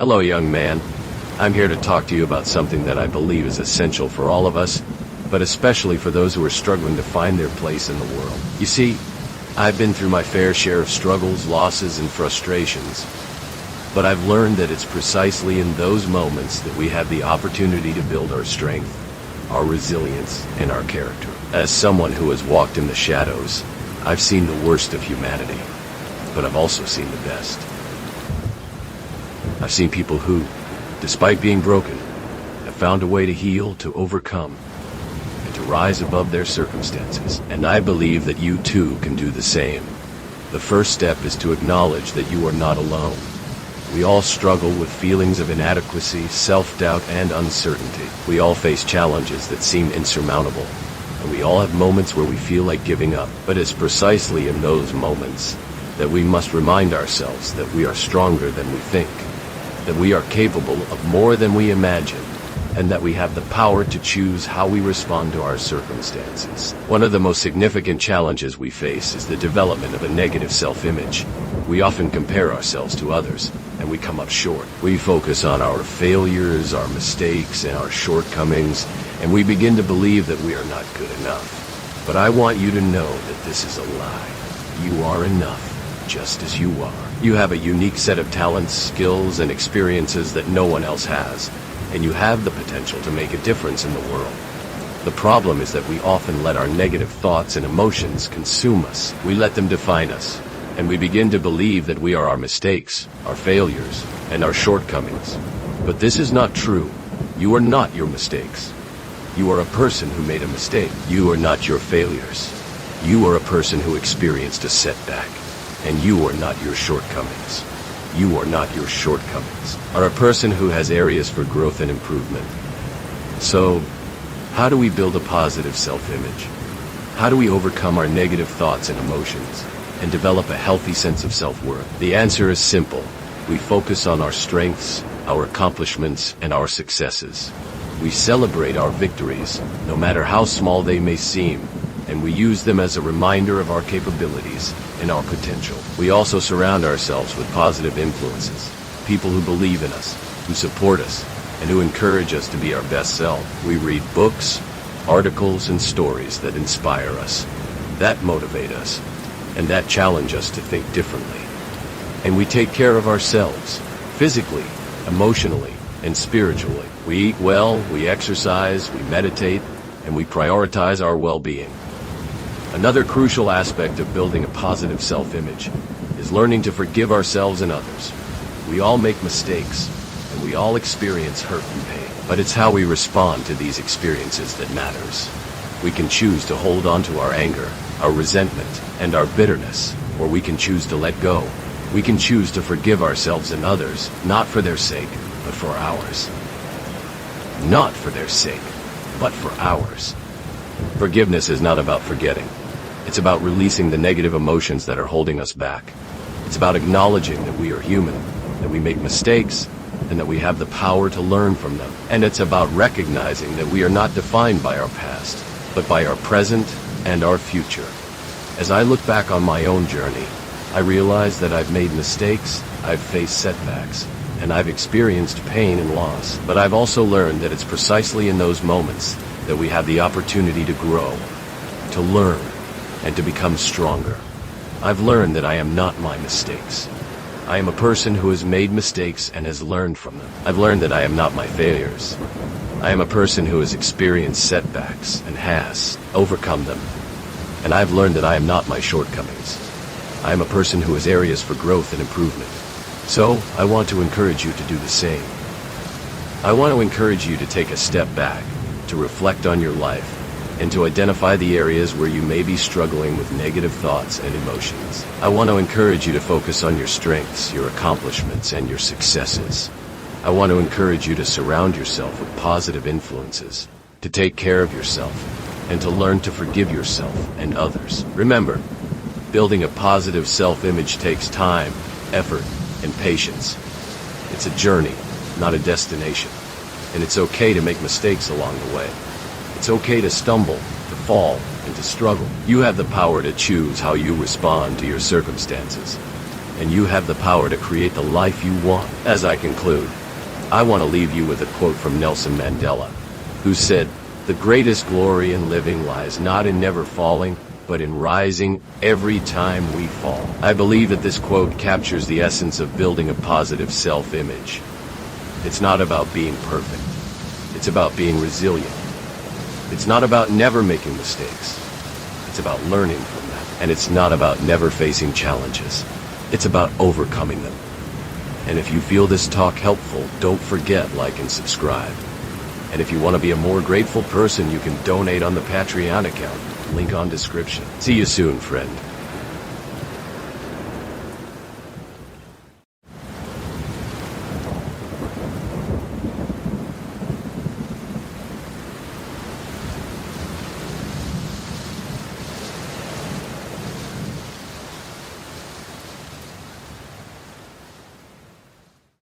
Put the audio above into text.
Hello, young man. I'm here to talk to you about something that I believe is essential for all of us, but especially for those who are struggling to find their place in the world. You see, I've been through my fair share of struggles, losses, and frustrations, but I've learned that it's precisely in those moments that we have the opportunity to build our strength, our resilience, and our character. As someone who has walked in the shadows, I've seen the worst of humanity, but I've also seen the best. I've seen people who, despite being broken, have found a way to heal, to overcome, and to rise above their circumstances. And I believe that you too can do the same. The first step is to acknowledge that you are not alone. We all struggle with feelings of inadequacy, self-doubt, and uncertainty. We all face challenges that seem insurmountable, and we all have moments where we feel like giving up. But it's precisely in those moments that we must remind ourselves that we are stronger than we think, that we are capable of more than we imagine, and that we have the power to choose how we respond to our circumstances. One of the most significant challenges we face is the development of a negative self-image. We often compare ourselves to others, and we come up short. We focus on our failures, our mistakes, and our shortcomings, and we begin to believe that we are not good enough. But I want you to know that this is a lie. You are enough, just as you are. You have a unique set of talents, skills, and experiences that no one else has, and you have the potential to make a difference in the world. The problem is that we often let our negative thoughts and emotions consume us. We let them define us, and we begin to believe that we are our mistakes, our failures, and our shortcomings. But this is not true. You are not your mistakes. You are a person who made a mistake. You are not your failures. You are a person who experienced a setback, and you are not your shortcomings. You are not your shortcomings. Are a person who has areas for growth and improvement. So, how do we build a positive self-image? How do we overcome our negative thoughts and emotions and develop a healthy sense of self-worth? The answer is simple. We focus on our strengths, our accomplishments, and our successes. We celebrate our victories, no matter how small they may seem, and we use them as a reminder of our capabilities and our potential. We also surround ourselves with positive influences, people who believe in us, who support us, and who encourage us to be our best self. We read books, articles, and stories that inspire us, that motivate us, and that challenge us to think differently. And we take care of ourselves, physically, emotionally, and spiritually. We eat well, we exercise, we meditate, and we prioritize our well-being. Another crucial aspect of building a positive self-image is learning to forgive ourselves and others. We all make mistakes, and we all experience hurt and pain. But it's how we respond to these experiences that matters. We can choose to hold on to our anger, our resentment, and our bitterness, or we can choose to let go. We can choose to forgive ourselves and others, not for their sake, but for ours. Not for their sake, but for ours. Forgiveness is not about forgetting. It's about releasing the negative emotions that are holding us back. It's about acknowledging that we are human, that we make mistakes, and that we have the power to learn from them. And it's about recognizing that we are not defined by our past, but by our present and our future. As I look back on my own journey, I realize that I've made mistakes, I've faced setbacks, and I've experienced pain and loss. But I've also learned that it's precisely in those moments that we have the opportunity to grow, to learn, and to become stronger. I've learned that I am not my mistakes. I am a person who has made mistakes and has learned from them. I've learned that I am not my failures. I am a person who has experienced setbacks and has overcome them. And I've learned that I am not my shortcomings. I am a person who has areas for growth and improvement. So, I want to encourage you to do the same. I want to encourage you to take a step back, to reflect on your life, and to identify the areas where you may be struggling with negative thoughts and emotions. I want to encourage you to focus on your strengths, your accomplishments, and your successes. I want to encourage you to surround yourself with positive influences, to take care of yourself, and to learn to forgive yourself and others. Remember, building a positive self-image takes time, effort, and patience. It's a journey, not a destination. And it's okay to make mistakes along the way. It's okay to stumble, to fall, and to struggle. You have the power to choose how you respond to your circumstances. and you have the power to create the life you want. As I conclude, I want to leave you with a quote from Nelson Mandela, who said, "The greatest glory in living lies not in never falling, but in rising every time we fall." I believe that this quote captures the essence of building a positive self-image. It's not about being perfect. It's about being resilient. It's not about never making mistakes. It's about learning from them. And it's not about never facing challenges. It's about overcoming them. And if you feel this talk helpful, don't forget like and subscribe. And if you want to be a more grateful person, you can donate on the Patreon account. Link on description. See you soon, friend.